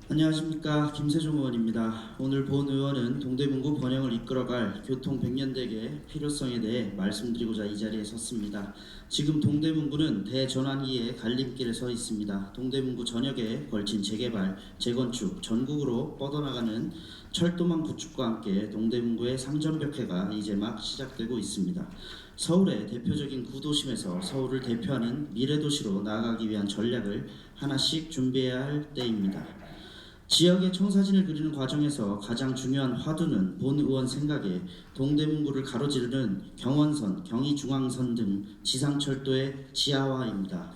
안녕하십니까, 김세종 의원입니다. 오늘 본 의원은 동대문구 번영을 이끌어갈 교통 백년대계의 필요성에 대해 말씀드리고자 이 자리에 섰습니다. 지금 동대문구는 대전환기의 갈림길에 서 있습니다. 동대문구 전역에 걸친 재개발, 재건축, 전국으로 뻗어나가는 철도망 구축과 함께 동대문구의 상전벽해가 이제 막 시작되고 있습니다. 서울의 대표적인 구도심에서 서울을 대표하는 미래도시로 나아가기 위한 전략을 하나씩 준비해야 할 때입니다. 지역의 청사진을 그리는 과정에서 가장 중요한 화두는 본 의원 생각에 동대문구를 가로지르는 경원선, 경의중앙선 등 지상철도의 지하화입니다.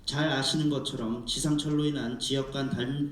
잘 아시는 것처럼 지상철로 인한 지역 간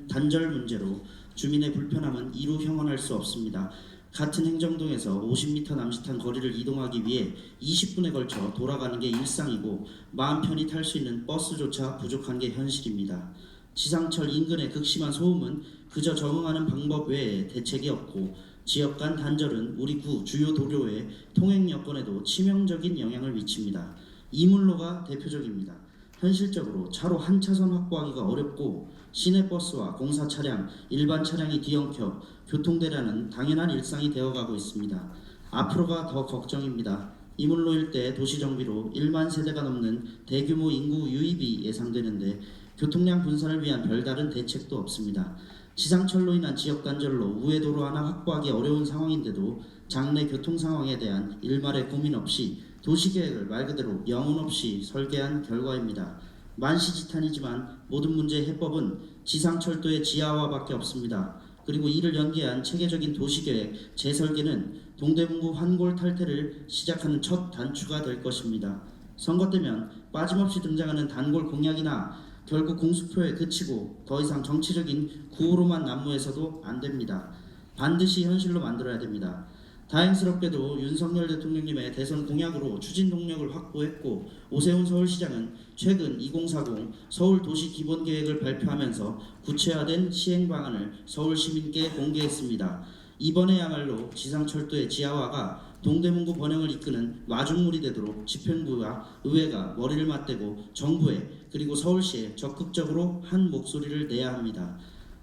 단절 문제로 주민의 불편함은 이루 형언할 수 없습니다. 같은 행정동에서 50m 남짓한 거리를 이동하기 위해 20분에 걸쳐 돌아가는 게 일상이고 마음 편히 탈 수 있는 버스조차 부족한 게 현실입니다. 지상철 인근의 극심한 소음은 그저 적응하는 방법 외에 대책이 없고 지역 간 단절은 우리 구 주요 도로의 통행 여건에도 치명적인 영향을 미칩니다. 이물로가 대표적입니다. 현실적으로 차로 한 차선 확보하기가 어렵고 시내버스와 공사 차량, 일반 차량이 뒤엉켜 교통대란은 당연한 일상이 되어가고 있습니다. 앞으로가 더 걱정입니다. 이물로 일대 도시정비로 1만 세대가 넘는 대규모 인구 유입이 예상되는데 교통량 분산을 위한 별다른 대책도 없습니다. 지상철로 인한 지역 단절로 우회도로 하나 확보하기 어려운 상황인데도 장래 교통 상황에 대한 일말의 고민 없이 도시계획을 말 그대로 영혼 없이 설계한 결과입니다. 만시지탄이지만 모든 문제의 해법은 지상철도의 지하화밖에 없습니다. 그리고 이를 연계한 체계적인 도시계획 재설계는 동대문구 환골 탈퇴를 시작하는 첫 단추가 될 것입니다. 선거 때면 빠짐없이 등장하는 단골 공약이나 결국 공수표에 그치고 더 이상 정치적인 구호로만 난무해서도 안 됩니다. 반드시 현실로 만들어야 됩니다. 다행스럽게도 윤석열 대통령님의 대선 공약으로 추진 동력을 확보했고 오세훈 서울시장은 최근 2040 서울 도시 기본계획을 발표하면서 구체화된 시행 방안을 서울 시민께 공개했습니다. 이번에야말로 지상철도의 지하화가 동대문구 번영을 이끄는 마중물이 되도록 집행부와 의회가 머리를 맞대고 정부에 그리고 서울시에 적극적으로 한 목소리를 내야 합니다.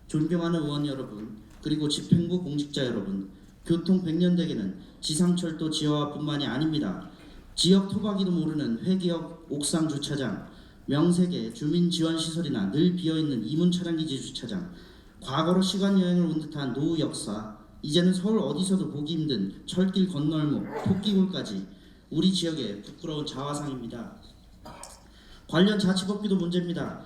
존경하는 의원 여러분, 그리고 집행부 공직자 여러분, 교통 백년대계는 지상철도 지하화뿐만이 아닙니다. 지역 토박이도 모르는 회기역 옥상 주차장, 명색의 주민지원시설이나 늘 비어있는 이문차량기지 주차장, 과거로 시간여행을 온 듯한 노후 역사, 이제는 서울 어디서도 보기 힘든 철길 건널목, 토끼굴까지 우리 지역의 부끄러운 자화상입니다. 관련 자치법규도 문제입니다.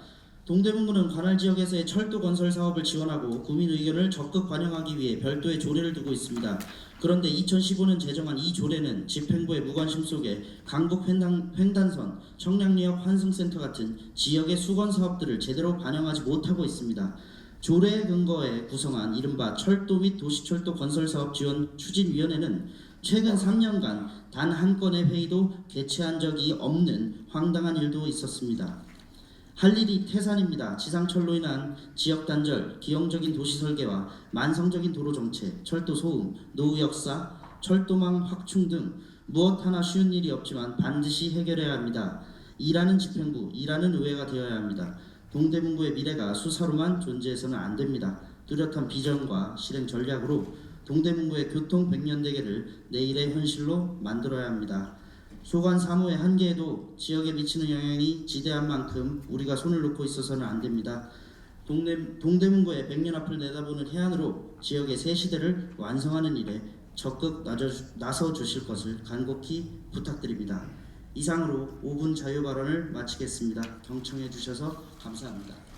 동대문구는 관할 지역에서의 철도 건설 사업을 지원하고 구민 의견을 적극 반영하기 위해 별도의 조례를 두고 있습니다. 그런데 2015년 제정한 이 조례는 집행부의 무관심 속에 강북 횡단선, 청량리역 환승센터 같은 지역의 수건 사업들을 제대로 반영하지 못하고 있습니다. 조례 근거에 구성한 이른바 철도 및 도시철도 건설사업 지원 추진위원회는 최근 3년간 단 한 건의 회의도 개최한 적이 없는 황당한 일도 있었습니다. 할 일이 태산입니다. 지상철로 인한 지역 단절, 기형적인 도시 설계와 만성적인 도로 정체, 철도 소음, 노후 역사, 철도망 확충 등 무엇 하나 쉬운 일이 없지만 반드시 해결해야 합니다. 일하는 집행부, 일하는 의회가 되어야 합니다. 동대문구의 미래가 수사로만 존재해서는 안 됩니다. 뚜렷한 비전과 실행 전략으로 동대문구의 교통 백년대계를 내일의 현실로 만들어야 합니다. 소관 사무의 한계에도 지역에 미치는 영향이 지대한 만큼 우리가 손을 놓고 있어서는 안 됩니다. 동대문구의 100년 앞을 내다보는 해안으로 지역의 새 시대를 완성하는 일에 적극 나서 주실 것을 간곡히 부탁드립니다. 이상으로 5분 자유 발언을 마치겠습니다. 경청해 주셔서 감사합니다.